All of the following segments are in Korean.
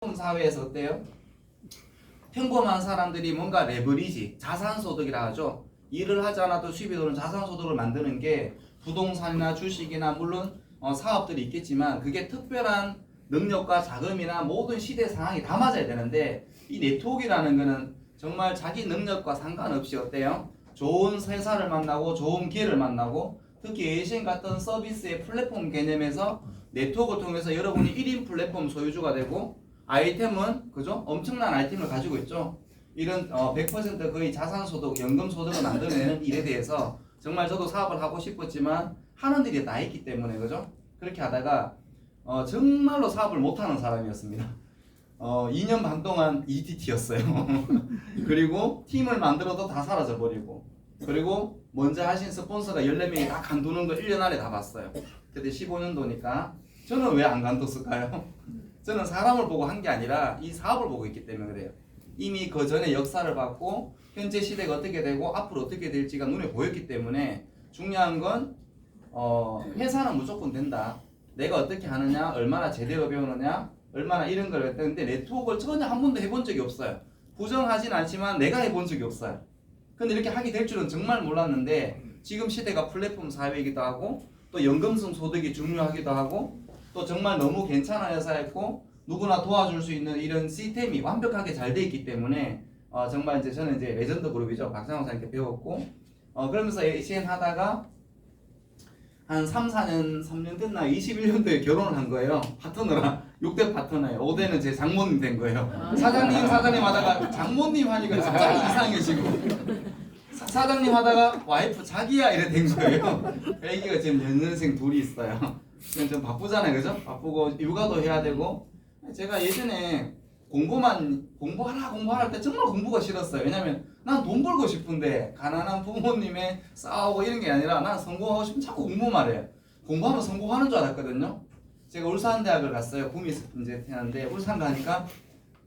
사회에서 어때요? 평범한 사람들이 뭔가 레버리지, 자산소득이라 하죠. 일을 하지 않아도 수입이 되는 자산소득을 만드는 게 부동산이나 주식이나 물론 사업들이 있겠지만 그게 특별한 능력과 자금이나 모든 시대 상황이 다 맞아야 되는데 이 네트워크라는 거는 정말 자기 능력과 상관없이 어때요? 좋은 회사를 만나고 좋은 기회를 만나고 특히 에이신 같은 서비스의 플랫폼 개념에서 네트워크를 통해서 여러분이 1인 플랫폼 소유주가 되고 아이템은 그죠? 엄청난 아이템을 가지고 있죠. 이런 100% 거의 자산소득, 연금소득을 만들어내는 일에 대해서 정말 저도 사업을 하고 싶었지만 하는 일이 다 있기 때문에 그죠? 그렇게 하다가 정말로 사업을 못하는 사람이었습니다. 2년 반 동안 ETT였어요. 그리고 팀을 만들어도 다 사라져 버리고 그리고 먼저 하신 스폰서가 14명이 다 간두는 거 1년 안에 다 봤어요. 그때 15년도니까 저는 왜 안 간뒀을까요? 저는 사람을 보고 한 게 아니라 이 사업을 보고 있기 때문에 그래요. 이미 그 전에 역사를 봤고 현재 시대가 어떻게 되고 앞으로 어떻게 될지가 눈에 보였기 때문에 중요한 건 회사는 무조건 된다. 내가 어떻게 하느냐, 얼마나 제대로 배우느냐, 얼마나 이런 걸 했는데 네트워크를 전혀 한 번도 해본 적이 없어요. 부정하진 않지만 내가 해본 적이 없어요. 근데 이렇게 하게 될 줄은 정말 몰랐는데 지금 시대가 플랫폼 사회이기도 하고 또 연금성 소득이 중요하기도 하고 또 정말 너무 괜찮은 회사였고 누구나 도와줄 수 있는 이런 시스템이 완벽하게 잘 돼 있기 때문에 정말 이제 저는 이제 레전드 그룹이죠. 박상호 사장님께 배웠고 그러면서 ACN 하다가 한 3년 됐나 21년도에 결혼을 한 거예요. 파트너랑 6대 파트너예요. 5대는 제 장모님 된 거예요. 사장님 하다가 장모님 하니까 갑자기 이상해지고 사장님 하다가 와이프 자기야 이래 된 거예요. 애기가 지금 연년생 둘이 있어요. 좀 바쁘잖아요, 그죠? 바쁘고 육아도 해야 되고 제가 예전에 공부하라 할 때 정말 공부가 싫었어요. 왜냐면 난 돈 벌고 싶은데 가난한 부모님의 싸우고 이런 게 아니라 난 성공하고 싶으면 자꾸 공부만 해요. 공부하면 성공하는 줄 알았거든요. 제가 울산대학을 갔어요. 구미 이제 태어났는데 울산 가니까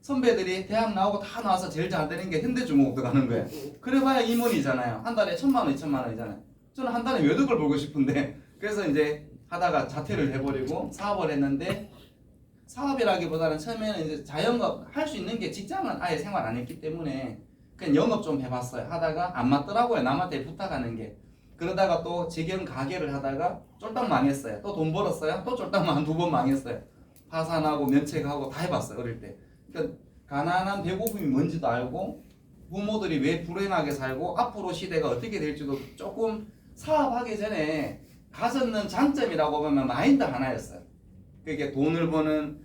선배들이 대학 나오고 다 나와서 제일 잘 되는 게 현대중공업도 가는 거예요. 그래봐야 임원이잖아요. 한 달에 1,000만 원, 2,000만 원이잖아요. 저는 한 달에 몇 억을 벌고 싶은데 그래서 이제 하다가 자퇴를 해버리고 사업을 했는데 사업이라기보다는 처음에는 이제 자영업 할 수 있는 게 직장은 아예 생활 안 했기 때문에 그냥 영업 좀 해봤어요. 하다가 안 맞더라고요. 남한테 부탁하는 게. 그러다가 또 직영 가게를 하다가 쫄딱 망했어요. 또 돈 벌었어요. 또 쫄딱 한 2번 망했어요. 파산하고 면책하고 다 해봤어요. 어릴 때. 그러니까 가난한 배고픔이 뭔지도 알고 부모들이 왜 불행하게 살고 앞으로 시대가 어떻게 될지도 조금 사업하기 전에 가졌는 장점이라고 보면 마인드 하나였어요. 그게 돈을 버는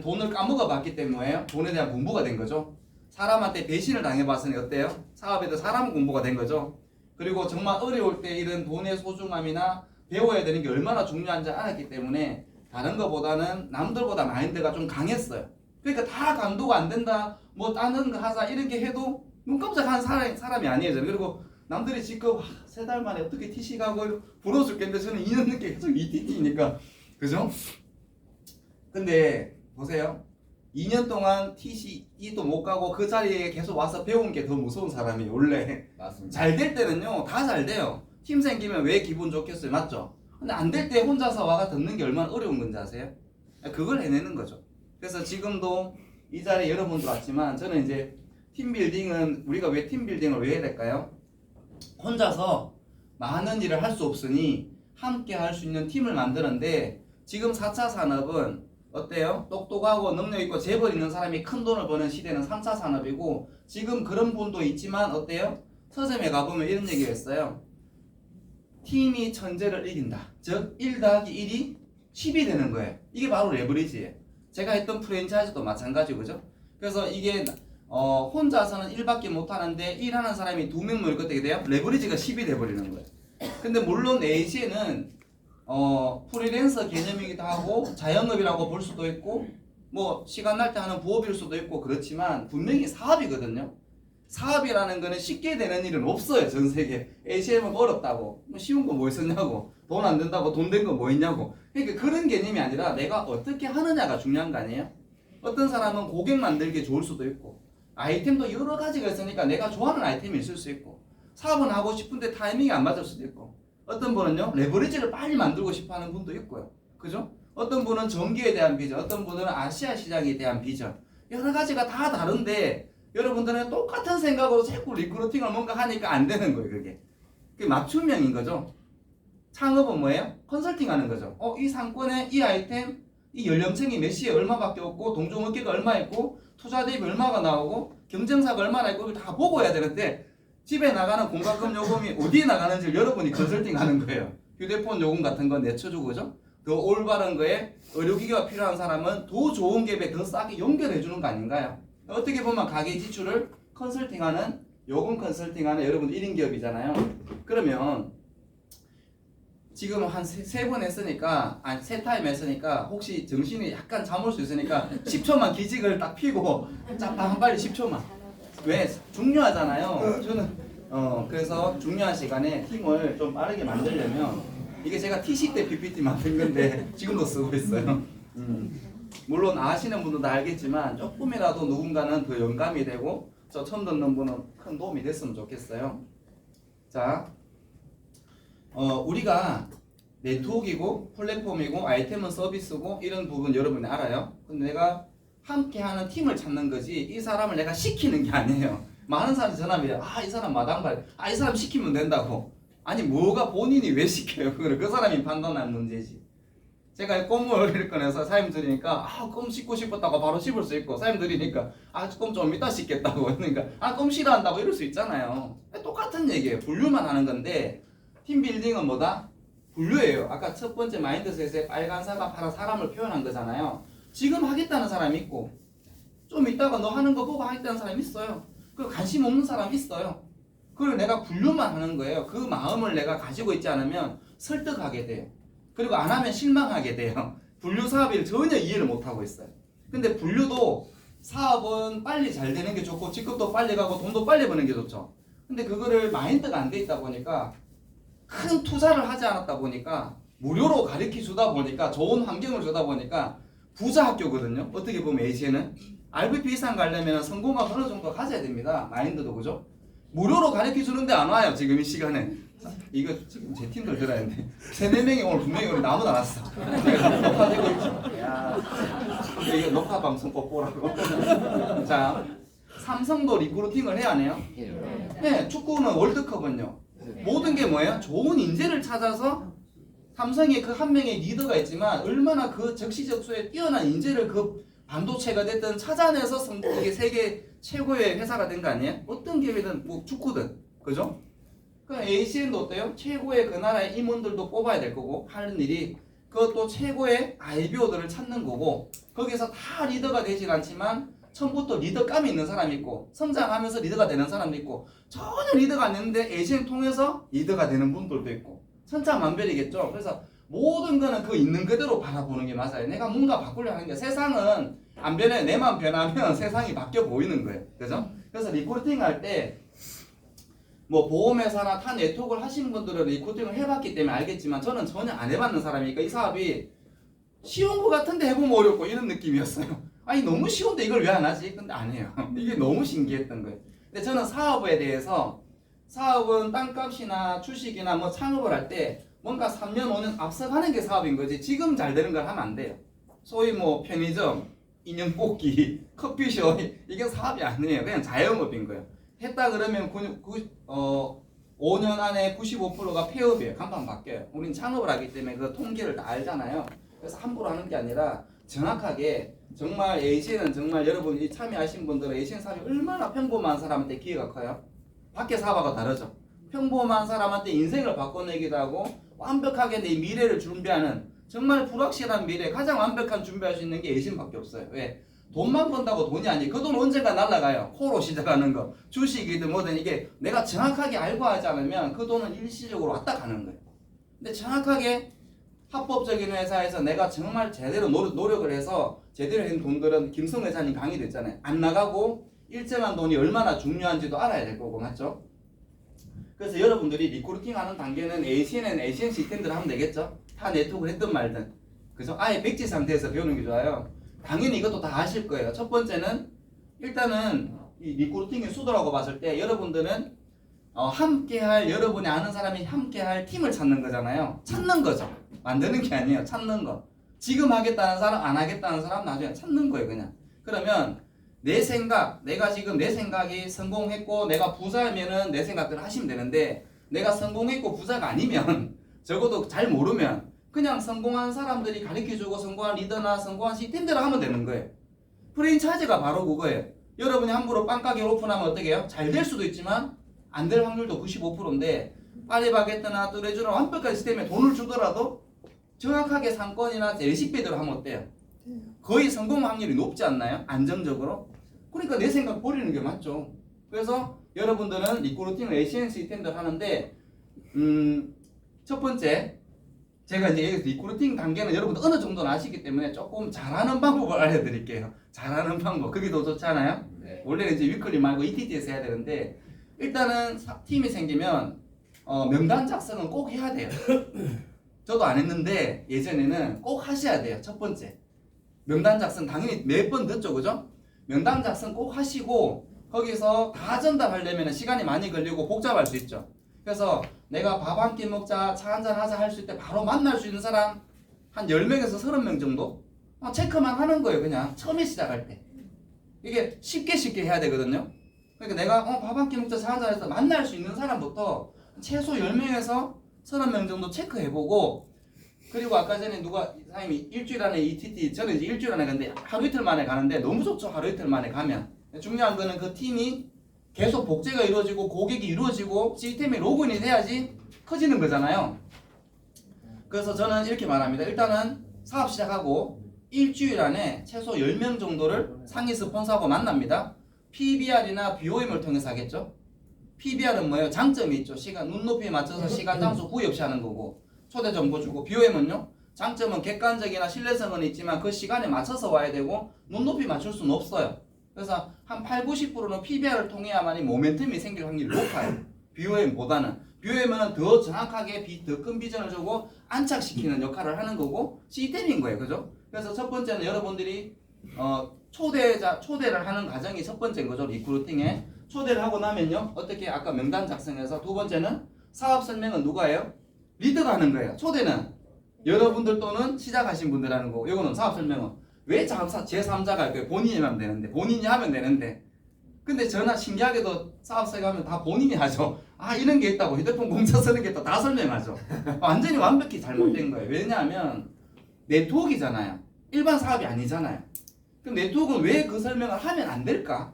돈을 까먹어 봤기 때문에 돈에 대한 공부가 된 거죠. 사람한테 배신을 당해봤으니 어때요? 사업에도 사람 공부가 된 거죠. 그리고 정말 어려울 때 이런 돈의 소중함이나 배워야 되는 게 얼마나 중요한지 알았기 때문에 다른 것보다는 남들보다 마인드가 좀 강했어요. 그러니까 다 감도가 안 된다, 뭐 다른 거 하자 이렇게 해도 눈 깜짝한 사람이 아니에요. 그리고 남들이 지금 3달 만에 어떻게 TC 가고 부러워 죽겠는데 저는 2년 늦게 계속 ETT니까 그죠? 근데 보세요. 2년 동안 TC도 못 가고 그 자리에 계속 와서 배운 게 더 무서운 사람이 원래. 맞습니다. 잘 될 때는요 다 잘 돼요. 팀 생기면 왜 기분 좋겠어요, 맞죠? 근데 안 될 때 혼자서 와가 듣는 게 얼마나 어려운 건지 아세요? 그걸 해내는 거죠. 그래서 지금도 이 자리에 여러분들 왔지만 저는 이제 팀빌딩은 우리가 왜 팀빌딩을 왜 해야 될까요? 혼자서 많은 일을 할 수 없으니 함께 할 수 있는 팀을 만드는데 지금 4차 산업은 어때요? 똑똑하고 능력 있고 재벌 있는 사람이 큰 돈을 버는 시대는 3차 산업이고 지금 그런 분도 있지만 어때요? 서점에 가보면 이런 얘기가 있어요. 팀이 천재를 이긴다. 즉 1 더하기 1이 10이 되는 거예요. 이게 바로 레버리지예요. 제가 했던 프랜차이즈도 마찬가지고 그죠? 그래서 이게 혼자서는 1밖에 못하는데 일하는 사람이 2명 모일 때 어떻게 돼요? 레버리지가 10이 돼버리는 거예요. 근데 물론 AC에는 프리랜서 개념이기도 하고 자영업이라고 볼 수도 있고 뭐 시간 날 때 하는 부업일 수도 있고 그렇지만 분명히 사업이거든요. 사업이라는 거는 쉽게 되는 일은 없어요. 전 세계. ACM은 어렵다고 뭐 쉬운 거 뭐 있었냐고 돈 안 된다고 돈 된 거 뭐 있냐고. 그러니까 그런 개념이 아니라 내가 어떻게 하느냐가 중요한 거 아니에요? 어떤 사람은 고객 만들기 좋을 수도 있고 아이템도 여러 가지가 있으니까 내가 좋아하는 아이템이 있을 수 있고 사업은 하고 싶은데 타이밍이 안 맞을 수도 있고 어떤 분은요 레버리지를 빨리 만들고 싶어 하는 분도 있고요. 그죠? 어떤 분은 전기에 대한 비전, 어떤 분은 아시아 시장에 대한 비전. 여러 가지가 다 다른데 여러분들은 똑같은 생각으로 자꾸 리크루팅을 뭔가 하니까 안 되는 거예요. 그게 맞춤형인 거죠. 창업은 뭐예요? 컨설팅 하는 거죠. 이 상권에 이 아이템, 이 연령층이 몇 시에 얼마밖에 없고 동종업계가 얼마 있고 투자 대비 얼마가 나오고 경쟁사가 얼마나 있고 이걸 다 보고 해야 되는데 집에 나가는 공과금 요금이 어디에 나가는지 여러분이 컨설팅 하는 거예요. 휴대폰 요금 같은 거 내쳐주고 그죠? 더 올바른 거에 의료기기가 필요한 사람은 더 좋은 갭에 더 싸게 연결해 주는 거 아닌가요? 어떻게 보면 가계 지출을 컨설팅하는 요금 컨설팅하는 여러분 1인 기업이잖아요. 그러면 지금 한 세 번 했으니까 세 타임 했으니까 혹시 정신이 약간 잠올 수 있으니까 10초만 기직을 딱 피고 한 빨리 10초만. 왜? 중요하잖아요. 저는 그래서 중요한 시간에 팀을 좀 빠르게 만들려면 이게 제가 TC 때 PPT 만든 건데 지금도 쓰고 있어요. 물론 아시는 분들도 알겠지만 조금이라도 누군가는 더 영감이 되고 저 처음 듣는 분은 큰 도움이 됐으면 좋겠어요. 자, 우리가 네트워크이고 플랫폼이고 아이템은 서비스고 이런 부분 여러분이 알아요. 근데 내가 함께하는 팀을 찾는 거지 이 사람을 내가 시키는 게 아니에요. 많은 사람이 전화하면 이 사람 마당발, 이 사람 시키면 된다고. 아니 뭐가 본인이 왜 시켜요? 그 사람이 판단할 문제지. 제가 껌을 꺼내서 사임 드리니까 껌 씹고 싶었다고 바로 씹을 수 있고 사임 드리니까 껌 좀 이따 씹겠다고 그러니까 껌 싫어한다고 이럴 수 있잖아요. 똑같은 얘기예요. 분류만 하는 건데 팀빌딩은 뭐다? 분류예요. 아까 첫 번째 마인드셋에 빨간 사과 파란 사람을 표현한 거잖아요. 지금 하겠다는 사람이 있고 좀 이따가 너 하는 거 보고 하겠다는 사람이 있어요. 그리고 관심 없는 사람이 있어요. 그걸 내가 분류만 하는 거예요. 그 마음을 내가 가지고 있지 않으면 설득하게 돼요. 그리고 안 하면 실망하게 돼요. 분류 사업을 전혀 이해를 못하고 있어요. 근데 분류도 사업은 빨리 잘 되는 게 좋고 직급도 빨리 가고 돈도 빨리 버는 게 좋죠. 근데 그거를 마인드가 안 돼 있다 보니까 큰 투자를 하지 않았다 보니까 무료로 가르쳐 주다 보니까 좋은 환경을 주다 보니까 부자 학교거든요. 어떻게 보면 AC는 RVP 이상 가려면 성공학 어느 정도 가져야 됩니다. 마인드도 그죠? 무료로 가르쳐 주는데 안 와요. 지금 이 시간에. 이거 지금 제 팀들 들어야 하는데 3-4명이 오늘 분명히 우리 나무도 안 왔어. 녹화되고 있죠. 야, 이거 녹화 방송 꼭 보라고. 자, 삼성도 리크루팅을 해야 하네요. 네, 축구는 월드컵은요. 모든 게 뭐예요? 좋은 인재를 찾아서 삼성이 그 한 명의 리더가 있지만 얼마나 그 적시적소에 뛰어난 인재를 그 반도체가 됐든 찾아내서 이게 세계 최고의 회사가 된 거 아니에요? 어떤 기업이든 뭐 축구든 그죠? 그럼 ACN도 어때요? 최고의 그 나라의 임원들도 뽑아야 될 거고 하는 일이 그것도 최고의 IBO들을 찾는 거고 거기서 다 리더가 되진 않지만 처음부터 리더감이 있는 사람이 있고 성장하면서 리더가 되는 사람도 있고 전혀 리더가 안 되는데 ACN 통해서 리더가 되는 분들도 있고 천차만별이겠죠. 그래서 모든 거는 그 있는 그대로 바라보는 게 맞아요. 내가 뭔가 바꾸려 하는 게 세상은 안 변해. 내만 변하면 세상이 바뀌어 보이는 거예요. 그죠? 그래서 리크루팅 할 때 뭐 보험회사나 타 네트워크를 하신 분들은 리크루팅을 해봤기 때문에 알겠지만 저는 전혀 안 해봤는 사람이니까 이 사업이 쉬운 것 같은데 해보면 어렵고 이런 느낌이었어요. 아니 너무 쉬운데 이걸 왜 안 하지? 근데 안 해요. 이게 너무 신기했던 거예요. 근데 저는 사업에 대해서 사업은 땅값이나 주식이나 뭐 창업을 할 때 뭔가 3년 5년 앞서가는 게 사업인 거지 지금 잘 되는 걸 하면 안 돼요. 소위 뭐 편의점, 인형 뽑기, 커피숍 이게 사업이 아니에요. 그냥 자영업인 거예요. 했다 그러면 5년 안에 95%가 폐업이에요. 간판 바뀌어요. 우린 창업을 하기 때문에 그 통계를 다 알잖아요. 그래서 함부로 하는 게 아니라 정확하게 정말 AC는 정말 여러분이 참여하신 분들은 ACN 사업이 얼마나 평범한 사람한테 기회가 커요. 밖에 사업하고 다르죠. 평범한 사람한테 인생을 바꿔내기도 하고 완벽하게 내 미래를 준비하는 정말 불확실한 미래 가장 완벽한 준비할 수 있는 게 ACN밖에 없어요. 왜? 돈만 번다고 돈이 아니에요. 그 돈 언젠가 날아가요. 코로 시작하는 거. 주식이든 뭐든 이게 내가 정확하게 알고 하지 않으면 그 돈은 일시적으로 왔다 가는 거예요. 근데 정확하게 합법적인 회사에서 내가 정말 제대로 노력을 해서 제대로 된 돈들은 김성 회사님 강의도 있잖아요. 안 나가고 일정한 돈이 얼마나 중요한지도 알아야 될 거고 맞죠? 그래서 여러분들이 리크루팅 하는 단계는 ACN은 ACN 시스템대로 하면 되겠죠? 다 네트워크를 했든 말든 그래서 아예 백지 상태에서 배우는 게 좋아요. 당연히 이것도 다 아실 거예요. 첫 번째는 일단은 이 리크루팅의 수도라고 봤을 때 여러분들은 함께할 여러분이 아는 사람이 함께할 팀을 찾는 거잖아요. 찾는 거죠. 만드는 게 아니에요. 찾는 거. 지금 하겠다는 사람, 안 하겠다는 사람 나중에 찾는 거예요, 그냥. 그러면 내 생각, 내가 지금 내 생각이 성공했고 내가 부자면은 내 생각대로 하시면 되는데 내가 성공했고 부자가 아니면 적어도 잘 모르면 그냥 성공한 사람들이 가르쳐주고 성공한 리더나 성공한 시스템대로 하면 되는 거예요. 프랜차이즈가 바로 그거예요. 여러분이 함부로 빵가게 오픈하면 어떻게 해요? 잘 될 수도 있지만 안 될 확률도 95%인데 파리바게뜨나 뚜레쥬나 완벽한 시스템에 돈을 주더라도 정확하게 상권이나 레시피대로 하면 어때요? 거의 성공 확률이 높지 않나요? 안정적으로? 그러니까 내 생각 버리는 게 맞죠. 그래서 여러분들은 리크루팅을 ACN 시스템대로 하는데 첫 번째 제가 이제 여기서 리크루팅 단계는 여러분들 어느 정도는 아시기 때문에 조금 잘하는 방법을 알려드릴게요. 잘하는 방법. 그게 더 좋잖아요. 네. 원래는 이제 위클리 말고 ETT에서 해야 되는데 일단은 팀이 생기면 명단 작성은 꼭 해야 돼요. 저도 안 했는데 예전에는 꼭 하셔야 돼요. 첫 번째 명단 작성 당연히 몇 번 듣죠, 그죠? 명단 작성 꼭 하시고 거기서 다 전달하려면 시간이 많이 걸리고 복잡할 수 있죠. 그래서 내가 밥 한 끼 먹자, 차 한잔 하자 할 수 있을 때 바로 만날 수 있는 사람 한 10명에서 30명 정도? 체크만 하는 거예요, 그냥 처음에 시작할 때. 이게 쉽게 해야 되거든요. 그러니까 내가 밥 한 끼 먹자, 차 한잔 해서 만날 수 있는 사람부터 최소 10명에서 30명 정도 체크해보고 그리고 아까 전에 누가 사장님이 일주일 안에 ETT 저는 이제 일주일 안에 가는데 하루 이틀 만에 가는데 너무 좋죠. 하루 이틀 만에 가면 중요한 거는 그 팀이 계속 복제가 이루어지고 고객이 이루어지고 시스템에 로그인이 돼야지 커지는 거잖아요. 그래서 저는 이렇게 말합니다. 일단은 사업 시작하고 일주일 안에 최소 10명 정도를 상위 스폰서하고 만납니다. PBR이나 BOM을 통해서 하겠죠. PBR은 뭐예요? 장점이 있죠. 시간 눈높이에 맞춰서 시간 장소 구애 없이 하는 거고 초대 정보 주고 BOM은요? 장점은 객관적이나 신뢰성은 있지만 그 시간에 맞춰서 와야 되고 눈높이 맞출 수는 없어요. 그래서 한 8, 90%는 PBR을 통해야만이 모멘텀이 생길 확률이 높아요. BOM보다는. BOM은 더 정확하게 더 큰 비전을 주고 안착시키는 역할을 하는 거고 시스템인 거예요. 그죠? 그래서 첫 번째는 여러분들이 초대를 하는 과정이 첫 번째인 거죠. 리크루팅에. 초대를 하고 나면요. 어떻게 아까 명단 작성해서 두 번째는 사업 설명은 누가 해요? 리더가 하는 거예요. 초대는 여러분들 또는 시작하신 분들 하는 거고 이거는 사업 설명은 왜 제3자가 할 거예요? 본인이 하면 되는데 본인이 하면 되는데 근데 저나 신기하게도 사업자가 하면 다 본인이 하죠. 이런 게 있다고 휴대폰 공짜 쓰는 게 있다고 다 설명하죠. 완전히 완벽히 잘못된 거예요. 왜냐하면 네트워크이잖아요. 일반 사업이 아니잖아요. 그럼 네트워크는 왜 그 설명을 하면 안 될까?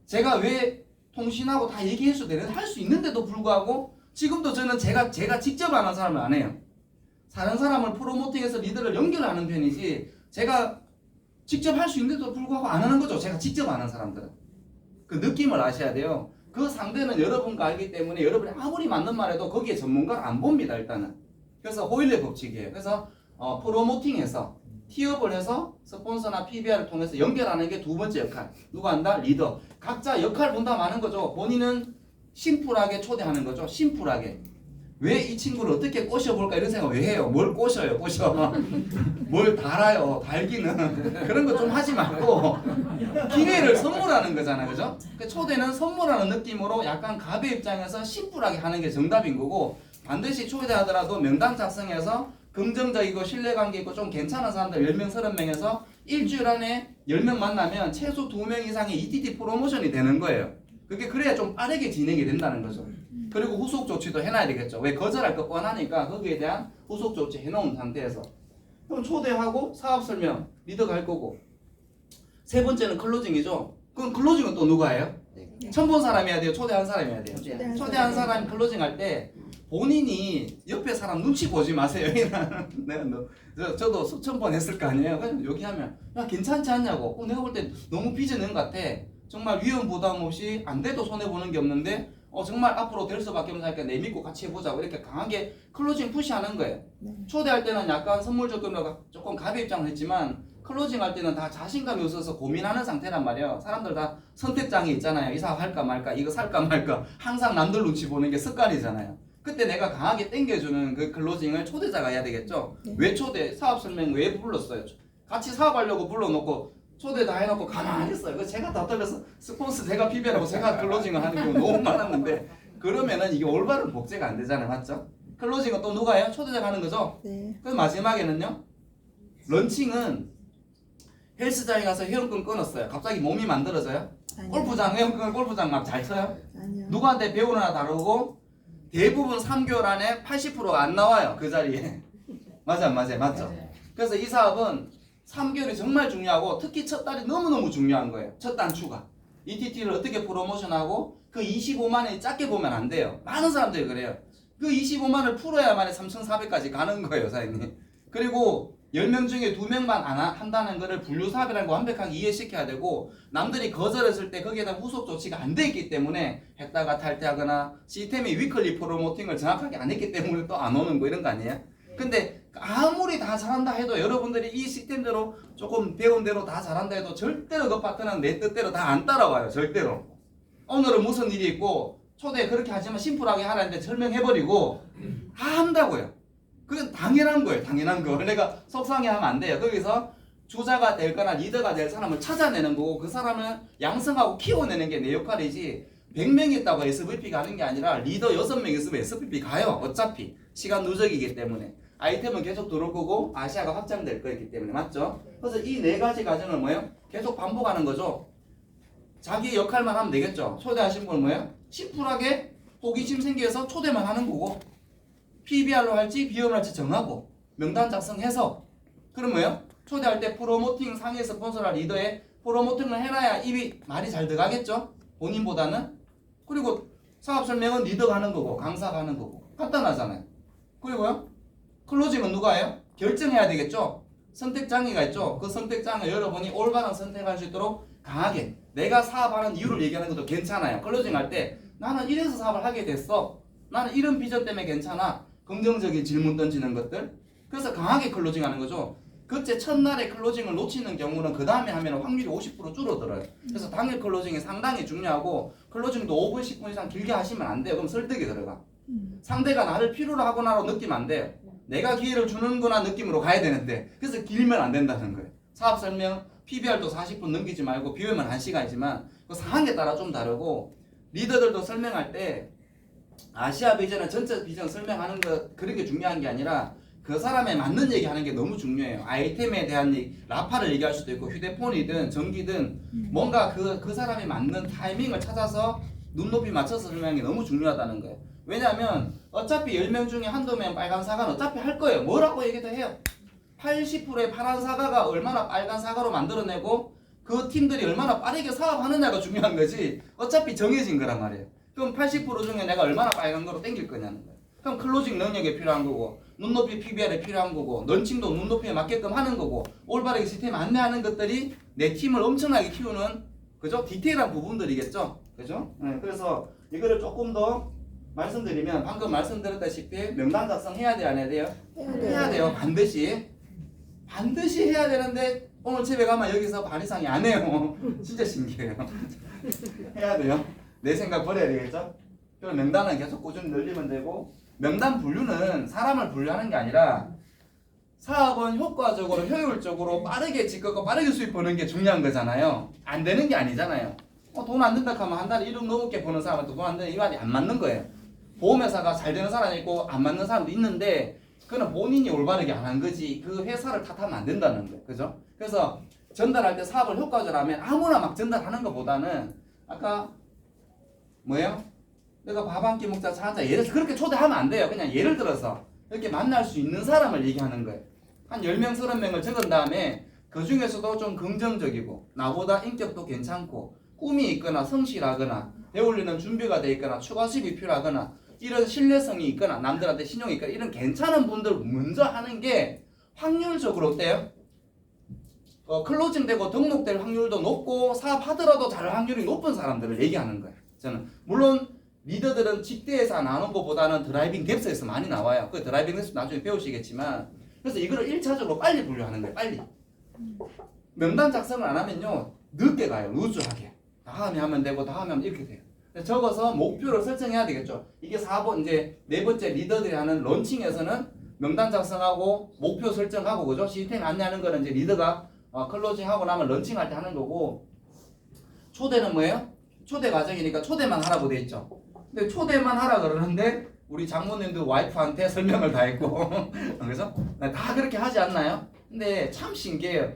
제가 왜 통신하고 다 얘기해서 할 수 있는데도 불구하고 지금도 저는 제가 직접 하는 사람을 안 해요. 다른 사람을 프로모팅해서 리더를 연결하는 편이지 제가 직접 할 수 있는데도 불구하고 안 하는 거죠. 제가 직접 하는 사람들은. 그 느낌을 아셔야 돼요. 그 상대는 여러분과 알기 때문에 여러분이 아무리 맞는 말해도 거기에 전문가를 안 봅니다. 일단은. 그래서 호일레 법칙이에요. 그래서 프로모팅해서 티업을 해서 스폰서나 PBR을 통해서 연결하는 게 두 번째 역할. 누가 한다? 리더. 각자 역할 분담하는 거죠. 본인은 심플하게 초대하는 거죠. 심플하게. 왜 이 친구를 어떻게 꼬셔볼까 이런 생각 왜 해요? 뭘 꼬셔요? 뭘 달아요? 달기는 그런 거 좀 하지 말고 기회를 선물하는 거잖아요. 그죠? 초대는 선물하는 느낌으로 약간 갑의 입장에서 심플하게 하는 게 정답인 거고 반드시 초대하더라도 명단 작성해서 긍정적이고 신뢰관계 있고 좀 괜찮은 사람들 10명, 30명에서 일주일 안에 10명 만나면 최소 2명 이상의 ETT 프로모션이 되는 거예요. 그게 그래야 좀 빠르게 진행이 된다는 거죠. 그리고 후속 조치도 해놔야 되겠죠. 왜 거절할 거 뻔하니까 거기에 대한 후속 조치 해놓은 상태에서 그럼 초대하고 사업 설명 리더가 할 거고 세 번째는 클로징이죠. 그럼 클로징은 또 누가 해요? 처음 본 사람이 해야 돼요? 초대한 사람이 해야 돼요? 초대한 사람이 클로징 할 때 본인이 옆에 사람 눈치 보지 마세요. 저도 수천 번 했을 거 아니에요. 그냥 여기 하면 야 괜찮지 않냐고. 내가 볼 때 너무 빚어낸 것 같아. 정말 위험 부담 없이 안 돼도 손해 보는 게 없는데 정말 앞으로 될 수밖에 없으니까 내 믿고 같이 해보자고 이렇게 강하게 클로징 푸시하는 거예요. 초대할 때는 약간 선물 조건으로 조금 가벼 입장을 했지만 클로징 할 때는 다 자신감이 없어서 고민하는 상태란 말이에요. 사람들 다 선택장애 있잖아요. 이 사업 할까 말까 이거 살까 말까 항상 남들 눈치 보는 게 습관이잖아요. 그때 내가 강하게 땡겨주는 그 클로징을 초대자가 해야 되겠죠. 왜 초대? 사업 설명 왜 불렀어요? 같이 사업하려고 불러놓고 초대 다 해놓고 가만히 있어요. 그래서 제가 다 떨려서 스폰서 제가 비벼라고 제가 클로징을 하는 경우 너무 많았는데 그러면은 이게 올바른 복제가 안 되잖아요. 맞죠? 클로징은 또 누가 해요? 초대자가 하는 거죠? 네. 그래서 마지막에는요. 런칭은 헬스장에 가서 회원권 끊었어요. 갑자기 몸이 만들어져요? 아니요. 골프장 회원권 골프장 막 잘 쳐요? 아니요. 누구한테 배우느나 다르고 대부분 3개월 안에 80%가 안 나와요. 그 자리에. 맞죠? 그래서 이 사업은 3개월이 정말 중요하고 특히 첫 달이 너무너무 중요한 거예요. 첫 단추가. ETT를 어떻게 프로모션하고 그 25만 원이 작게 보면 안 돼요. 많은 사람들이 그래요. 그 25만 원을 풀어야만 3,400까지 가는 거예요, 사장님. 그리고 10명 중에 2명만 안 한다는 거를 분류사업이라는 거 완벽하게 이해시켜야 되고 남들이 거절했을 때 거기에 대한 후속 조치가 안 돼 있기 때문에 했다가 탈퇴하거나 시스템이 위클리 프로모팅을 정확하게 안 했기 때문에 또 안 오는 거 이런 거 아니에요? 근데 아무리 다 잘한다 해도 여러분들이 이 시스템대로 조금 배운 대로 다 잘한다 해도 절대로 그 파트는 내 뜻대로 다 안 따라와요. 절대로. 오늘은 무슨 일이 있고 초대 그렇게 하지만 심플하게 하라는데 설명해버리고 다 한다고요. 그건 당연한 거예요. 당연한 거. 내가 속상해하면 안 돼요. 거기서 주자가 될 거나 리더가 될 사람을 찾아내는 거고 그 사람을 양성하고 키워내는 게 내 역할이지 100명 있다고 SVP 가는 게 아니라 리더 6명 있으면 SVP 가요. 어차피 시간 누적이기 때문에 아이템은 계속 들어올 거고 아시아가 확장될 거기 때문에 맞죠? 그래서 이 4가지 과정을 뭐예요? 계속 반복하는 거죠. 자기 역할만 하면 되겠죠. 초대하신 분은 뭐예요? 심플하게 호기심 생겨서 초대만 하는 거고 PBR로 할지 비용을 할지 정하고 명단 작성해서 그럼 뭐예요? 초대할 때 프로모팅 상위 스폰서나 리더에 프로모팅을 해놔야 입이 말이 잘 들어가겠죠? 본인보다는. 그리고 사업 설명은 리더가 하는 거고 강사가 하는 거고 간단하잖아요. 그리고요 클로징은 누가 해요? 결정해야 되겠죠? 선택장애가 있죠? 그 선택장애 여러분이 올바른 선택할 수 있도록 강하게 내가 사업하는 이유를 얘기하는 것도 괜찮아요. 클로징 할 때 나는 이래서 사업을 하게 됐어. 나는 이런 비전 때문에 괜찮아. 긍정적인 질문 던지는 것들. 그래서 강하게 클로징하는 거죠. 그때 첫날에 클로징을 놓치는 경우는 그 다음에 하면 확률이 50% 줄어들어요. 그래서 당일 클로징이 상당히 중요하고 클로징도 5분 10분 이상 길게 하시면 안 돼요. 그럼 설득이 들어가. 상대가 나를 필요로 하거나로 느끼면 안 돼요. 내가 기회를 주는구나 느낌으로 가야 되는데 그래서 길면 안 된다는 거예요. 사업 설명 PBR도 40분 넘기지 말고 비우면 1시간이지만 그 상황에 따라 좀 다르고 리더들도 설명할 때 아시아 비전은 전체 비전 설명하는 거 그런 게 중요한 게 아니라 그 사람에 맞는 얘기하는 게 너무 중요해요. 아이템에 대한 라파를 얘기할 수도 있고 휴대폰이든 전기든 뭔가 그 사람이 맞는 타이밍을 찾아서 눈높이 맞춰서 설명하는 게 너무 중요하다는 거예요. 왜냐하면 어차피 10명 중에 한두 명 빨간 사과는 어차피 할 거예요. 뭐라고 얘기도 해요. 80%의 파란 사과가 얼마나 빨간 사과로 만들어내고 그 팀들이 얼마나 빠르게 사업하느냐가 중요한 거지 어차피 정해진 거란 말이에요. 그럼 80% 중에 내가 얼마나 빨간 거로 땡길 거냐는 거예요. 그럼 클로징 능력이 필요한 거고 눈높이 PBR이 필요한 거고 런칭도 눈높이에 맞게끔 하는 거고 올바르게 시스템 안내하는 것들이 내 팀을 엄청나게 키우는 그죠? 디테일한 부분들이겠죠. 그죠? 네, 그래서 이거를 조금 더 말씀드리면 방금 말씀드렸다시피 명단 작성해야 돼요? 안 해야 돼요? 해야 돼요. 반드시 해야 되는데 오늘 집에 가면 여기서 반 이상이 안 해요. 진짜 신기해요. 해야 돼요. 내 생각 버려야 되겠죠? 그럼 명단은 계속 꾸준히 늘리면 되고 명단 분류는 사람을 분류하는 게 아니라 사업은 효과적으로 효율적으로 빠르게 짓고 빠르게 수입 버는 게 중요한 거잖아요. 안 되는 게 아니잖아요. 돈 안 든다 하면 한 달에 1억 넘게 버는 사람한테 돈 안 되는 이 말이 안 맞는 거예요. 보험회사가 잘 되는 사람이 있고 안 맞는 사람도 있는데 그는 본인이 올바르게 안 한 거지 그 회사를 탓하면 안 된다는 거예요. 그죠? 그래서 전달할 때 사업을 효과적으로 하면 아무나 막 전달하는 것보다는 아까 뭐예요? 내가 밥 한 끼 먹자 차 한잔 예를 들어서 그렇게 초대하면 안 돼요. 그냥 예를 들어서 이렇게 만날 수 있는 사람을 얘기하는 거예요. 한 10명, 30명을 적은 다음에 그 중에서도 좀 긍정적이고 나보다 인격도 괜찮고 꿈이 있거나 성실하거나 배울리는 준비가 돼 있거나 추가 수입이 필요하거나 이런 신뢰성이 있거나 남들한테 신용이 있거나 이런 괜찮은 분들 먼저 하는 게 확률적으로 어때요? 클로징 되고 등록될 확률도 높고 사업하더라도 잘 확률이 높은 사람들을 얘기하는 거예요. 저는 물론 리더들은 직대에서 나오는 것보다는 드라이빙 뎁스에서 많이 나와요. 그 드라이빙 뎁스 나중에 배우시겠지만 그래서 이거를 1차적으로 빨리 분류하는 거예요. 빨리. 명단 작성을 안 하면요 늦게 가요. 루즈하게. 다음에 하면 되고 다음에 하면 이렇게 돼요. 적어서 목표를 설정해야 되겠죠. 이게 4번 이제 4번째 리더들이 하는 런칭에서는 명단 작성하고 목표 설정하고 그죠? 시스템 안내하는 거는 이제 리더가 클로징하고 나면 런칭할 때 하는 거고 초대는 뭐예요? 초대 과정이니까 초대만 하라고 돼 있죠. 근데 초대만 하라 그러는데 우리 장모님도 와이프한테 설명을 다 했고 그래서 다 그렇게 하지 않나요? 근데 참 신기해요.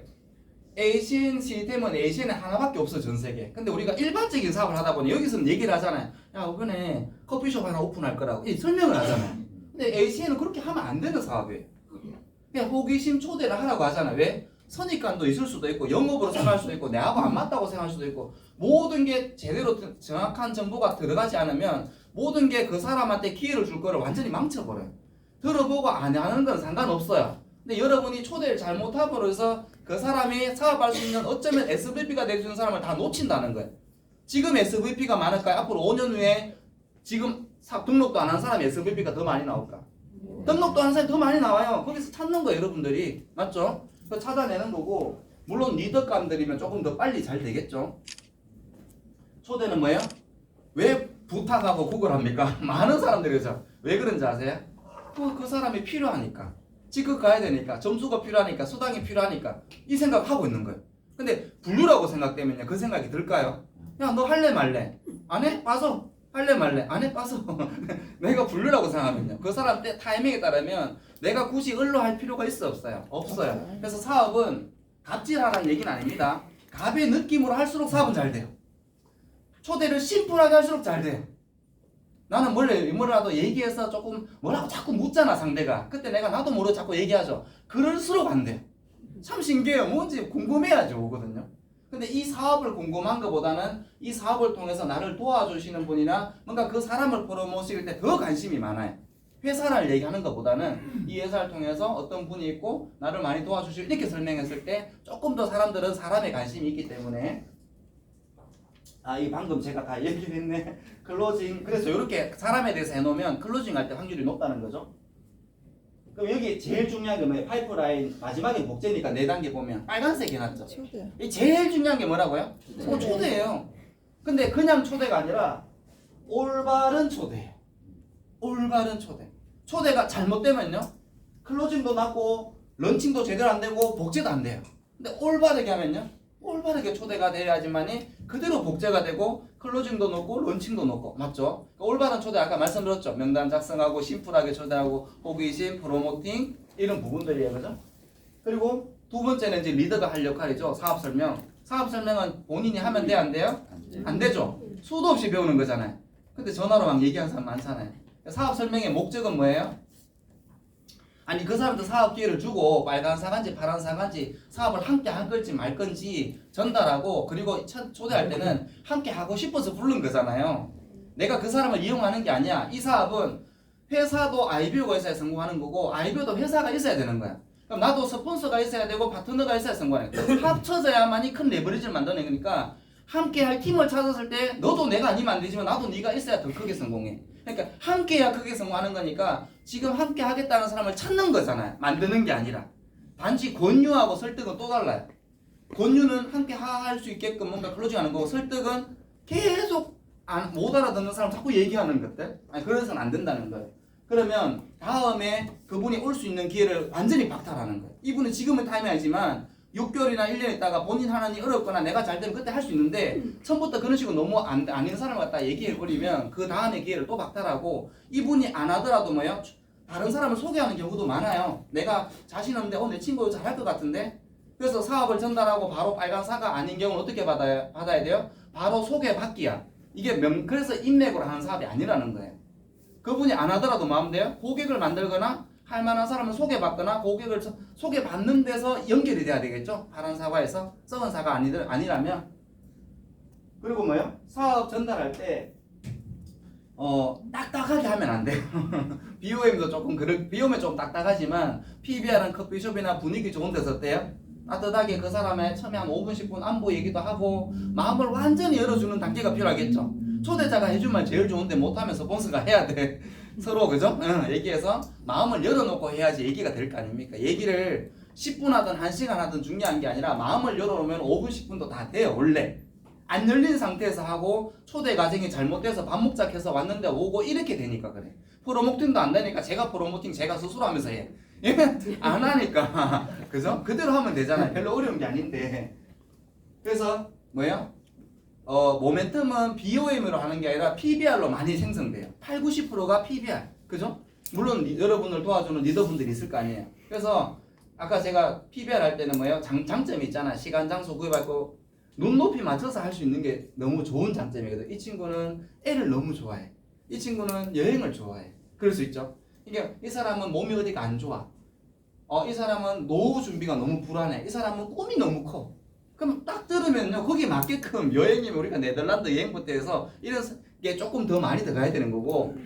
ACN 시스템은 ACN에 하나밖에 없어 전 세계. 근데 우리가 일반적인 사업을 하다 보니 여기서는 얘기를 하잖아요. 야 이번에 커피숍 하나 오픈할 거라고 설명을 하잖아요. 근데 ACN은 그렇게 하면 안 되는 사업이에요. 그냥 호기심 초대를 하라고 하잖아요. 왜? 선입관도 있을 수도 있고 영업으로 생각할 수도 있고 내하고 안 맞다고 생각할 수도 있고 모든 게 제대로 정확한 정보가 들어가지 않으면 모든 게 그 사람한테 기회를 줄 거를 완전히 망쳐버려요. 들어보고 안 하는 건 상관없어요. 근데 여러분이 초대를 잘못하고 해서 그 사람이 사업할 수 있는 어쩌면 SVP가 될 수 있는 사람을 다 놓친다는 거예요. 지금 SVP가 많을까요? 앞으로 5년 후에 지금 등록도 안 한 사람이 SVP가 더 많이 나올까? 등록도 안 한 사람이 더 많이 나와요. 거기서 찾는 거예요, 여러분들이. 맞죠? 그 찾아내는 거고, 물론 리더감들이면 조금 더 빨리 잘 되겠죠. 초대는 뭐예요? 왜 부탁하고 구걸합니까? 많은 사람들이 그러죠. 왜 그런지 아세요? 그 사람이 필요하니까. 직급 가야 되니까. 점수가 필요하니까. 수당이 필요하니까. 이 생각 하고 있는 거예요. 근데 분류라고 생각되면요. 그 생각이 들까요? 야, 너 할래 말래? 안 해? 빠져. 할래 말래? 안 해? 빠져. 내가 분류라고 생각하면요. 그 사람 때 타이밍에 따르면 내가 굳이 을로 할 필요가 있어 없어요? 없어요. 그래서 사업은 갑질하라는 얘기는 아닙니다. 갑의 느낌으로 할수록 사업은 잘 돼요. 초대를 심플하게 할수록 잘 돼요. 나는 뭐라도 얘기해서 조금 뭐라고 자꾸 묻잖아 상대가. 그때 내가 나도 모르게 자꾸 얘기하죠. 그럴수록 안 돼요. 참 신기해요. 뭔지 궁금해야지 오거든요. 근데 이 사업을 궁금한 것보다는 이 사업을 통해서 나를 도와주시는 분이나 뭔가 그 사람을 프로모트할 때 더 관심이 많아요. 회사를 얘기하는 것보다는 이 회사를 통해서 어떤 분이 있고 나를 많이 도와주실 이렇게 설명했을 때 조금 더 사람들은 사람에 관심이 있기 때문에 이 방금 제가 다 얘기했네. 클로징. 그래서 이렇게 사람에 대해서 해놓으면 클로징 할 때 확률이 높다는 거죠. 그럼 여기 제일 중요한 게 뭐예요? 파이프라인 마지막에 복제니까 4단계 보면 빨간색 해놨죠. 이 제일 중요한 게 뭐라고요? 초대예요. 근데 그냥 초대가 아니라 올바른 초대예요. 올바른 초대. 초대가 잘못되면요. 클로징도 낮고 런칭도 제대로 안 되고 복제도 안 돼요. 근데 올바르게 하면요. 올바르게 초대가 돼야지만이 그대로 복제가 되고 클로징도 높고 런칭도 높고 맞죠? 그러니까 올바른 초대 아까 말씀드렸죠. 명단 작성하고 심플하게 초대하고 호기심, 프로모팅 이런 부분들이에요. 그죠? 그리고 두 번째는 이제 리더가 할 역할이죠. 사업 설명. 사업 설명은 본인이 하면 돼 안 돼요? 안 되죠. 수도 없이 배우는 거잖아요. 근데 전화로 막 얘기하는 사람 많잖아요. 사업 설명의 목적은 뭐예요? 아니 그 사람도 사업 기회를 주고 빨간 사과인지 파란 사과인지 사업을 함께 할 건지 말 건지 전달하고 그리고 초대할 때는 함께 하고 싶어서 부른 거잖아요. 내가 그 사람을 이용하는 게 아니야. 이 사업은 회사도 아이비오가 있어야 성공하는 거고 아이비오도 회사가 있어야 되는 거야. 그럼 나도 스폰서가 있어야 되고 파트너가 있어야 성공하는 거야. 합쳐져야만이 큰 레버리지를 만드는 거니까 함께 할 팀을 찾았을 때 너도 내가 아니면 안 되지만 나도 네가 있어야 더 크게 성공해. 그러니까 함께해야 크게 성공하는 거니까 지금 함께 하겠다는 사람을 찾는 거잖아요. 만드는 게 아니라. 단지 권유하고 설득은 또 달라요. 권유는 함께 할 수 있게끔 뭔가 클로징하는 거고 설득은 계속 못 알아듣는 사람 자꾸 얘기하는 것들. 그래서는 안 된다는 거예요. 그러면 다음에 그분이 올 수 있는 기회를 완전히 박탈하는 거예요. 이분은 지금은 타임이 아니지만 6개월이나 1년 있다가 본인 하는 일이 어렵거나 내가 잘 되면 그때 할 수 있는데 처음부터 그런 식으로 너무 아닌 사람을 갖다 얘기해버리면 그 다음에 기회를 또 박탈하고 이분이 안 하더라도 뭐요? 다른 사람을 소개하는 경우도 많아요. 내가 자신 없는데 내 친구 잘할 것 같은데 그래서 사업을 전달하고 바로 빨간 사과 아닌 경우는 어떻게 받아야 돼요? 바로 소개받기야. 이게 그래서 인맥으로 하는 사업이 아니라는 거예요. 그분이 안 하더라도 마음대로 고객을 만들거나 할 만한 사람을 소개받거나 고객을 소개받는 데서 연결이 돼야 되겠죠. 파란 사과에서 썩은 사과 아니라면. 그리고 뭐요? 사업 전달할 때 딱딱하게 하면 안 돼요. BOM도 조금 BOM이 좀 딱딱하지만 PBR은 커피숍이나 분위기 좋은 데서 어때요? 따뜻하게 그 사람의 처음에 한 5분 10분 안보 얘기도 하고 마음을 완전히 열어주는 단계가 필요하겠죠. 초대자가 해준 말 제일 좋은데 못하면 스폰서가 해야 돼. 서로 그죠? 얘기해서 마음을 열어놓고 해야지 얘기가 될 거 아닙니까? 얘기를 10분 하든 1시간 하든 중요한 게 아니라 마음을 열어놓으면 5분 10분도 다 돼요. 원래 안 열린 상태에서 하고 초대 과정이 잘못돼서 밥 먹자 해서 왔는데 오고 이렇게 되니까 그래. 프로모팅도 안 되니까 제가 프로모팅 제가 스스로 하면서 해. 안 하니까 그죠? 그대로 하면 되잖아요. 별로 어려운 게 아닌데. 그래서 뭐예요? 모멘텀은 BOM으로 하는 게 아니라 PBR로 많이 생성돼요. 80~90%가 PBR. 그죠? 물론 여러분을 도와주는 리더분들이 있을 거 아니에요. 그래서 아까 제가 PBR 할 때는 뭐예요? 장점이 있잖아. 시간, 장소 구입할 거 눈높이 맞춰서 할 수 있는 게 너무 좋은 장점이거든. 이 친구는 애를 너무 좋아해. 이 친구는 여행을 좋아해. 그럴 수 있죠. 이게 이 사람은 몸이 어디가 안 좋아. 이 사람은 노후 준비가 너무 불안해. 이 사람은 꿈이 너무 커. 그럼 딱 들으면요, 거기에 맞게끔 여행이면 우리가 네덜란드 여행부터 해서 이런 게 조금 더 많이 들어가야 되는 거고,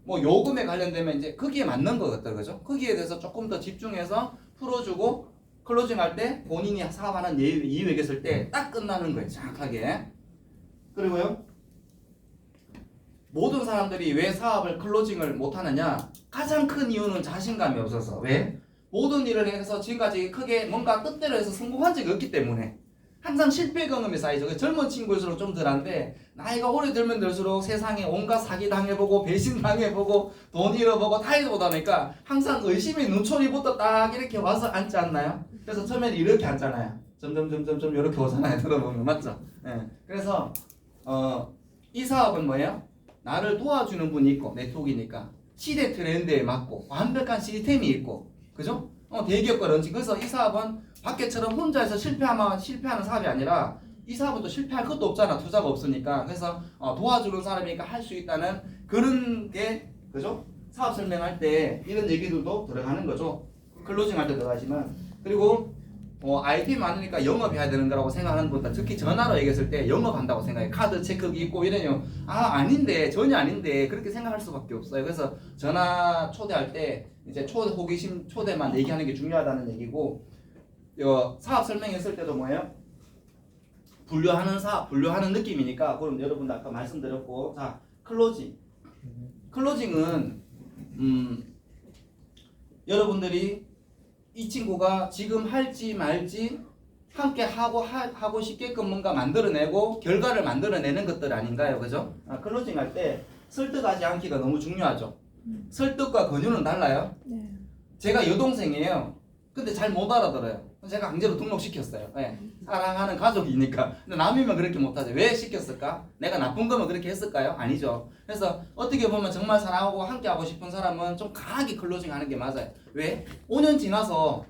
뭐 요금에 관련되면 이제 거기에 맞는 거거든, 그죠? 거기에 대해서 조금 더 집중해서 풀어주고 클로징 할 때 본인이 사업하는 이유에 있을 때 딱 끝나는 거예요, 정확하게. 그리고요, 모든 사람들이 왜 사업을 클로징을 못하느냐? 가장 큰 이유는 자신감이 없어서. 왜? 모든 일을 해서 지금까지 크게 뭔가 뜻대로 해서 성공한 적이 없기 때문에 항상 실패 경험이 쌓이죠. 젊은 친구일수록 좀 덜한데 나이가 오래 들면 들수록 세상에 온갖 사기 당해보고 배신 당해보고 돈 잃어보고 다 잃어보다 보니까 항상 의심의 눈초리부터 딱 이렇게 와서 앉지 않나요? 그래서 처음에는 이렇게 앉잖아요. 점점 이렇게 오잖아요. 들어보면 맞죠? 네. 그래서 이 사업은 뭐예요? 나를 도와주는 분이 있고 네트워크니까 시대 트렌드에 맞고 완벽한 시스템이 있고 그죠? 대기업과 런칭. 그래서 이 사업은 밖에처럼 혼자서 실패하는 사업이 아니라 이 사업은 또 실패할 것도 없잖아. 투자가 없으니까. 그래서 도와주는 사람이니까 할 수 있다는 그런 게 그죠? 사업 설명할 때 이런 얘기들도 들어가는 거죠. 클로징 할 때 들어가지만. 그리고 아이템이 많으니까 영업해야 되는 거라고 생각하는 분들, 특히 전화로 얘기했을 때 영업한다고 생각해. 카드 체크기 있고 이러면 아닌데, 전혀 아닌데 그렇게 생각할 수밖에 없어요. 그래서 전화 초대할 때 이제 호기심 초대만 얘기하는 게 중요하다는 얘기고, 사업 설명했을 때도 뭐예요? 분류하는 느낌이니까. 그럼 여러분들 아까 말씀드렸고, 자 클로징은 여러분들이 이 친구가 지금 할지 말지 함께 하고 싶게끔 뭔가 만들어내고 결과를 만들어내는 것들 아닌가요? 그죠? 클로징 할 때 설득하지 않기가 너무 중요하죠. 설득과 권유는 달라요. 네. 제가 여동생이에요. 근데 잘 못 알아들어요. 제가 강제로 등록시켰어요. 네. 사랑하는 가족이니까. 근데 남이면 그렇게 못하죠. 왜 시켰을까? 내가 나쁜 거면 그렇게 했을까요? 아니죠. 그래서 어떻게 보면 정말 사랑하고 함께 하고 싶은 사람은 좀 강하게 클로징 하는 게 맞아요. 왜? 5년 지나서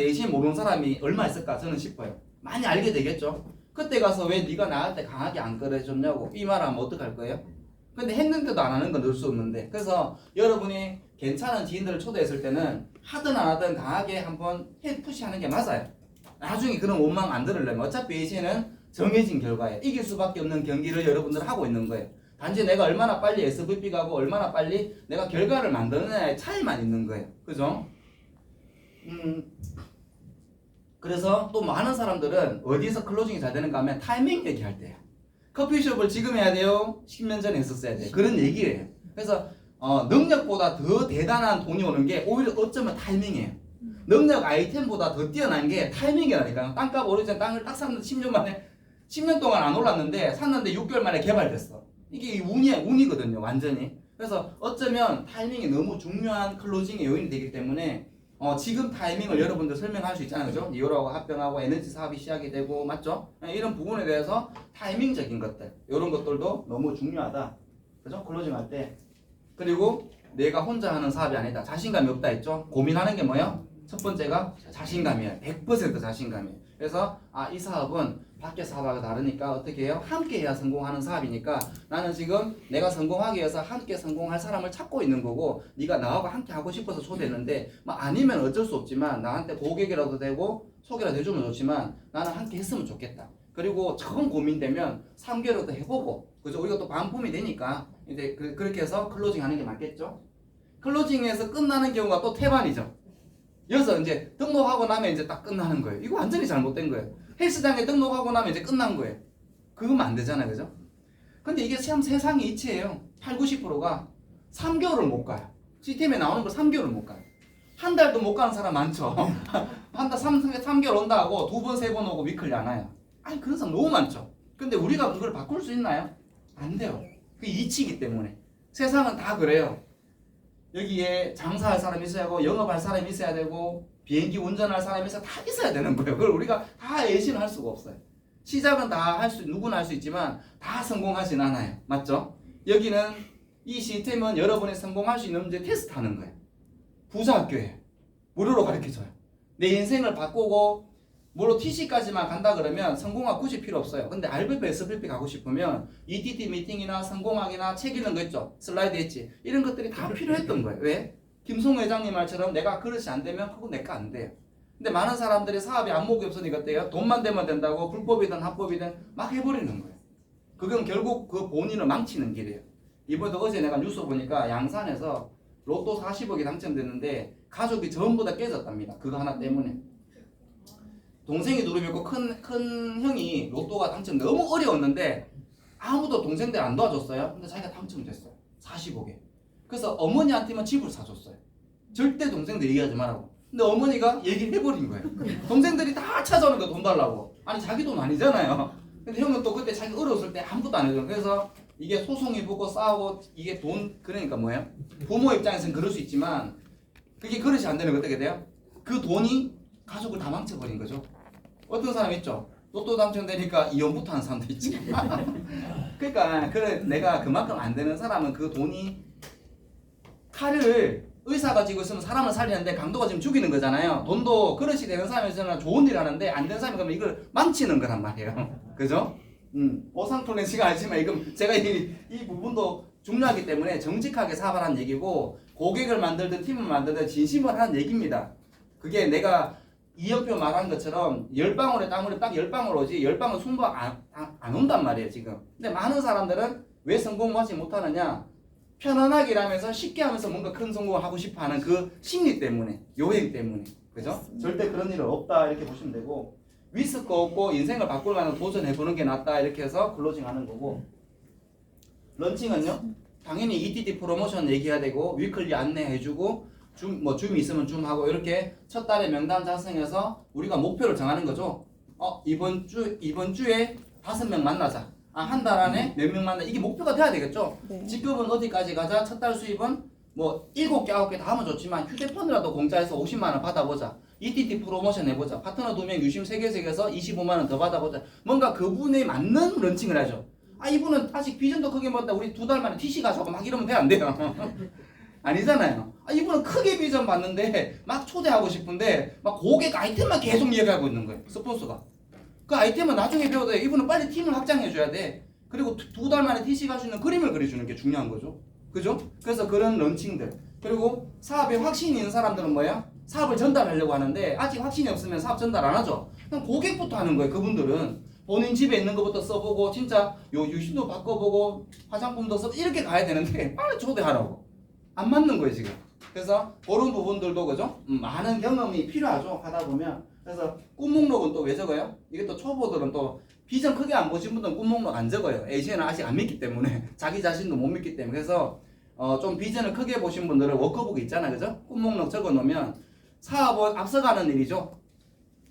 예시 모르는 사람이 얼마 있을까? 저는 싶어요. 많이 알게 되겠죠. 그때 가서 왜 네가 나한테 강하게 안 끌어줬냐고 이 말하면 어떡할 거예요? 근데 했는데도 안 하는 건 넣을 수 없는데. 그래서 여러분이 괜찮은 지인들을 초대했을 때는 하든 안 하든 강하게 한번 푸시하는 게 맞아요. 나중에 그런 원망 안 들으려면 어차피 예시는 정해진 결과에 이길 수밖에 없는 경기를 여러분들 하고 있는 거예요. 단지 내가 얼마나 빨리 MVP 가고 얼마나 빨리 내가 결과를 만드느냐의 차이만 있는 거예요. 그죠? 그래서 또 많은 사람들은 어디서 클로징이 잘 되는가 하면 타이밍 얘기할 때예요. 커피숍을 지금 해야 돼요? 10년 전에 했었어야 돼요. 그런 얘기예요. 그래서 능력보다 더 대단한 돈이 오는 게 오히려 어쩌면 타이밍이에요. 능력 아이템보다 더 뛰어난 게 타이밍이라니까요. 땅값 오르기 전에 땅을 딱 샀는데 10년 만에 10년 동안 안 올랐는데 샀는데 6개월 만에 개발됐어. 이게 운이거든요. 완전히. 그래서 어쩌면 타이밍이 너무 중요한 클로징의 요인이 되기 때문에 지금 타이밍을 여러분들 설명할 수 있잖아요. 그죠? 니오라고 합병하고 에너지 사업이 시작이 되고 맞죠? 이런 부분에 대해서 타이밍적인 것들 이런 것들도 너무 중요하다. 그죠? 클로징 할 때. 그리고 내가 혼자 하는 사업이 아니다. 자신감이 없다 했죠? 고민하는 게 뭐예요? 첫 번째가 자신감이에요. 100% 자신감이에요. 그래서 이 사업은 밖에 사업하고 다르니까 어떻게 해요? 함께 해야 성공하는 사업이니까 나는 지금 내가 성공하기 위해서 함께 성공할 사람을 찾고 있는 거고 네가 나하고 함께 하고 싶어서 초대했는데 아니면 어쩔 수 없지만 나한테 고객이라도 되고 소개라도 해주면 좋지만 나는 함께 했으면 좋겠다. 그리고 처음 고민되면 3개월도 더 해보고 그죠? 우리가 또 반품이 되니까 이제 그렇게 해서 클로징 하는 게 맞겠죠? 클로징에서 끝나는 경우가 또 태반이죠. 여기서 이제 등록하고 나면 이제 딱 끝나는 거예요. 이거 완전히 잘못된 거예요. 헬스장에 등록하고 나면 이제 끝난 거예요. 그러면 안 되잖아요. 그죠? 근데 이게 참 세상의 이치예요. 90%가 3개월을 못 가요. 시스템에 나오는 걸 3개월을 못 가요. 한 달도 못 가는 사람 많죠. 한 달 3개월 온다 하고 2번, 3번 오고 위클리 안 와요. 아니 그런 사람 너무 많죠. 근데 우리가 그걸 바꿀 수 있나요? 안 돼요. 그게 이치이기 때문에. 세상은 다 그래요. 여기에 장사할 사람이 있어야 하고 영업할 사람이 있어야 되고 비행기 운전할 사람이 다 있어야 되는 거예요. 그걸 우리가 다 예신할 수가 없어요. 시작은 다 누구나 할 수 있지만 다 성공하진 않아요. 맞죠? 여기는 이 시스템은 여러분이 성공할 수 있는 문제 테스트하는 거예요. 부자학교예요. 무료로 가르쳐줘요. 내 인생을 바꾸고 물론 TC까지만 간다 그러면 성공학 굳이 필요 없어요. 근데 RBP, SBP 가고 싶으면 ETT 미팅이나 성공학이나 책 읽는 거 있죠. 슬라이드 했지. 이런 것들이 다 필요했던 거예요. 왜? 김성우 회장님 말처럼 내가 그릇이 안 되면 그거 내 거 안 돼요. 근데 많은 사람들이 사업에 안목이 없으니까 어때요? 돈만 되면 된다고 불법이든 합법이든 막 해버리는 거예요. 그건 결국 그 본인을 망치는 길이에요. 이번에도 어제 내가 뉴스 보니까 양산에서 로또 40억이 당첨됐는데 가족이 전부 다 깨졌답니다. 그거 하나 때문에. 동생이 누르면고 큰 형이 로또가 당첨 너무 어려웠는데 아무도 동생들 안 도와줬어요. 근데 자기가 당첨됐어요. 40억에. 그래서 어머니한테만 집을 사줬어요. 절대 동생들 얘기하지 말라고. 근데 어머니가 얘기를 해버린 거예요. 동생들이 다 찾아오는 거 돈 달라고. 아니 자기 돈 아니잖아요. 근데 형은 또 그때 자기 어려웠을 때 아무것도 안 해줘요. 그래서 이게 소송이 붙고 싸우고 이게 돈 그러니까 뭐예요? 부모 입장에서는 그럴 수 있지만 그게 그릇이 안 되는 거 어떻게 돼요? 그 돈이 가족을 다 망쳐버린 거죠. 어떤 사람 있죠? 로또 당첨되니까 이혼부터 하는 사람도 있지. 그러니까 그래 내가 그만큼 안 되는 사람은 그 돈이 칼을 의사가 쥐고 있으면 사람을 살리는데 강도가 지금 죽이는 거잖아요. 돈도 그릇이 되는 사람에서는 좋은 일을 하는데 안 되는 사람이 그러면 이걸 망치는 거란 말이에요. 그죠? 오상토는 시간 아니지만 이건 제가 이 부분도 중요하기 때문에 정직하게 사업을 하는 얘기고 고객을 만들든 팀을 만들든 진심을 하는 얘기입니다. 그게 내가 이영표 말한 것처럼 10방울에 땀물이 딱 10방울 오지 10방울 20방 안 온단 말이에요 지금. 근데 많은 사람들은 왜 성공하지 못하느냐? 편안하게 일하면서 쉽게 하면서 뭔가 큰 성공을 하고 싶어 하는 그 심리 때문에, 요행 때문에. 그죠? 절대 그런 일은 없다 이렇게 보시면 되고 리스크 없고 인생을 바꿀 만한 도전해보는 게 낫다 이렇게 해서 클로징 하는 거고 런칭은요? 당연히 ETT 프로모션 얘기해야 되고 위클리 안내해주고 줌이 있으면 줌하고 이렇게 첫 달에 명단 작성해서 우리가 목표를 정하는 거죠. 이번 주에 5명 만나자. 한 달 안에 몇 명 만나. 이게 목표가 돼야 되겠죠. 네. 지금은 어디까지 가자. 첫 달 수입은 뭐 7개, 9개 다 하면 좋지만 휴대폰이라도 공짜해서 50만 원 받아보자. ETT 프로모션 해보자. 파트너 2명 유심 3개씩해서 25만 원 더 받아보자. 뭔가 그분에 맞는 런칭을 하죠. 이분은 아직 비전도 크게 못다. 우리 2달 만에 TC 가자고 막 이러면 돼 안 돼요. 아니잖아요. 이분은 크게 비전 받는데 막 초대하고 싶은데 막 고객 아이템만 계속 얘기하고 있는 거예요. 스폰서가. 그 아이템은 나중에 배워도 돼. 이분은 빨리 팀을 확장해줘야 돼. 그리고 2달 만에 TC 갈 수 있는 그림을 그려주는 게 중요한 거죠. 그죠? 그래서 그런 런칭들. 그리고 사업에 확신이 있는 사람들은 뭐예요? 사업을 전달하려고 하는데 아직 확신이 없으면 사업 전달 안 하죠. 그냥 고객부터 하는 거예요. 그분들은. 본인 집에 있는 것부터 써보고 진짜 유심도 바꿔보고 화장품도 써보고 이렇게 가야 되는데 빨리 초대하라고. 안 맞는 거예요 지금. 그래서 그런 부분들도 그죠? 많은 경험이 필요하죠. 하다 보면. 그래서 꿈 목록은 또 왜 적어요? 이게 또 초보들은 또 비전 크게 안 보신 분들은 꿈 목록 안 적어요. A시에는 아직 안 믿기 때문에 자기 자신도 못 믿기 때문에. 그래서 좀 비전을 크게 보신 분들은 워크북 있잖아요. 그죠? 꿈 목록 적어 놓으면 사업은 앞서가는 일이죠.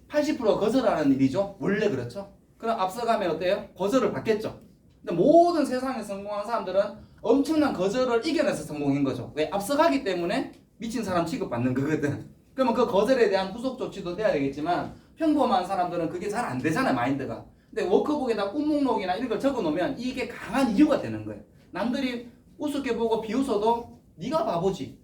80% 거절하는 일이죠. 원래 그렇죠. 그럼 앞서가면 어때요? 거절을 받겠죠. 근데 모든 세상에 성공한 사람들은 엄청난 거절을 이겨내서 성공한 거죠. 왜? 앞서가기 때문에 미친 사람 취급받는 거거든. 그러면 그 거절에 대한 후속 조치도 돼야 되겠지만 평범한 사람들은 그게 잘 안 되잖아요. 마인드가. 근데 워크북에다 꿈 목록이나 이런 걸 적어 놓으면 이게 강한 이유가 되는 거예요. 남들이 우습게 보고 비웃어도 네가 바보지.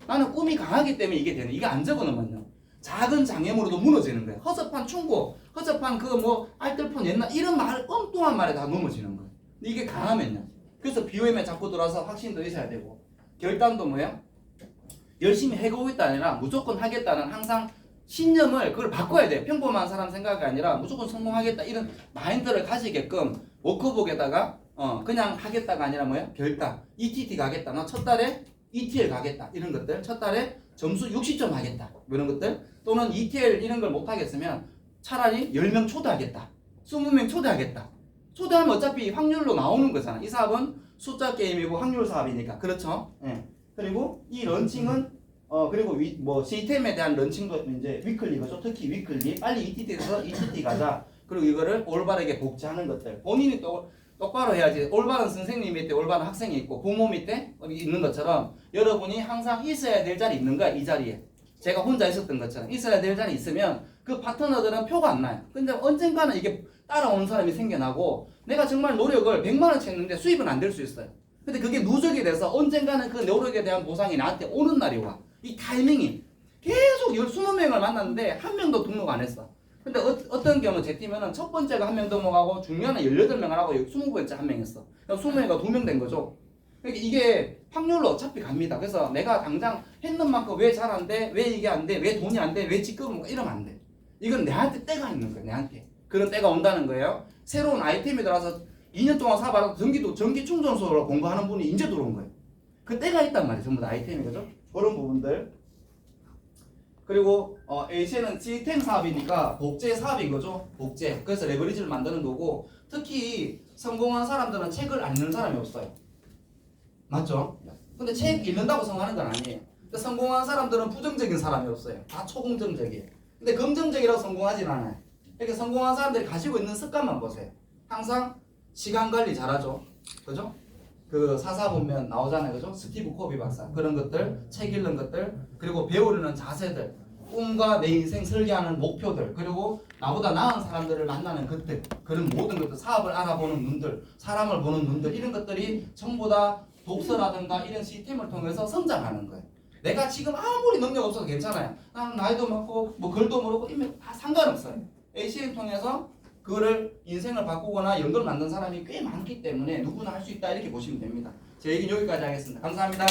나는 꿈이 강하기 때문에 이게 되는. 이게 안 적어 놓으면요. 작은 장애물로도 무너지는 거예요. 허접한 충고, 허접한 그 뭐 알뜰폰 옛날 이런 말 엉뚱한 말에 다 넘어지는 거예요. 근데 이게 강하면요. 그래서 BOM에 자꾸 들어와서 확신도 있어야 되고 결단도 뭐예요? 열심히 해보겠다 아니라 무조건 하겠다는 항상 신념을 그걸 바꿔야 돼요. 평범한 사람 생각이 아니라 무조건 성공하겠다 이런 마인드를 가지게끔 워크북에다가 그냥 하겠다가 아니라 뭐예요? 결단. ETT 가겠다. 나 첫 달에 ETL 가겠다. 이런 것들. 첫 달에 점수 60점 하겠다. 이런 것들. 또는 ETL 이런 걸 못 하겠으면 차라리 10명 초대하겠다. 20명 초대하겠다. 초대하면 어차피 확률로 나오는 거잖아. 이 사업은 숫자 게임이고 확률 사업이니까. 그렇죠? 예. 그리고 이 런칭은 그리고 시스템에 대한 런칭도 이제 위클리거죠. 특히 위클리. 빨리 ETT에서 ETT 가자. 그리고 이거를 올바르게 복제하는 것들. 본인이 똑바로 해야지. 올바른 선생님 밑에 올바른 학생이 있고 부모 밑에 있는 것처럼 여러분이 항상 있어야 될 자리 있는 거야. 이 자리에. 제가 혼자 있었던 것처럼 있어야 될 자리 있으면 그 파트너들은 표가 안 나요. 근데 언젠가는 이게 따라오는 사람이 생겨나고 내가 정말 노력을 100만 원치 했는데 수입은 안 될 수 있어요. 근데 그게 누적이 돼서 언젠가는 그 노력에 대한 보상이 나한테 오는 날이 와. 이 타이밍이. 계속 20명을 만났는데 한 명도 등록 안 했어. 근데 어떤 경우는 제 팀에는 첫 번째가 한 명 등록하고 중간에 18명을 하고 20번째 한 명 했어. 그래서 20명이가 2명 된 거죠. 그러니까 이게 확률로 어차피 갑니다. 그래서 내가 당장 했는 만큼 왜 잘 안 돼? 왜 이게 안 돼? 왜 돈이 안 돼? 왜 직급은 못 가? 이러면 안 돼. 이건 내한테 때가 있는 거야. 내한테. 그런 때가 온다는 거예요. 새로운 아이템이 들어와서 2년 동안 사봐라 전기 충전소로 공부하는 분이 이제 들어온 거예요. 그 때가 있단 말이에요. 전부 다 아이템이 그죠? 그런 부분들. 그리고 A체는 시스템 사업이니까 복제 사업인 거죠. 복제. 그래서 레버리지를 만드는 거고, 특히 성공한 사람들은 책을 안 읽는 사람이 없어요. 맞죠? 근데 책 읽는다고 성공하는 건 아니에요. 근데 성공한 사람들은 부정적인 사람이 없어요. 다 초긍정적이에요. 근데 긍정적이라고 성공하진 않아요. 이렇게 성공한 사람들이 가지고 있는 습관만 보세요. 항상 시간 관리 잘하죠. 그죠? 그 사사 보면 나오잖아요. 그죠? 스티브 코비 박사. 그런 것들, 책 읽는 것들, 그리고 배우려는 자세들, 꿈과 내 인생 설계하는 목표들, 그리고 나보다 나은 사람들을 만나는 것들, 그런 모든 것들, 사업을 알아보는 눈들, 사람을 보는 눈들, 이런 것들이 전부 다 독서라든가 이런 시스템을 통해서 성장하는 거예요. 내가 지금 아무리 능력 없어도 괜찮아요. 나는 나이도 많고 뭐 글도 모르고 이면 다 상관없어요. AC를 통해서 그거를 인생을 바꾸거나 연결 만든 사람이 꽤 많기 때문에 누구나 할 수 있다 이렇게 보시면 됩니다. 제 얘기는 여기까지 하겠습니다. 감사합니다.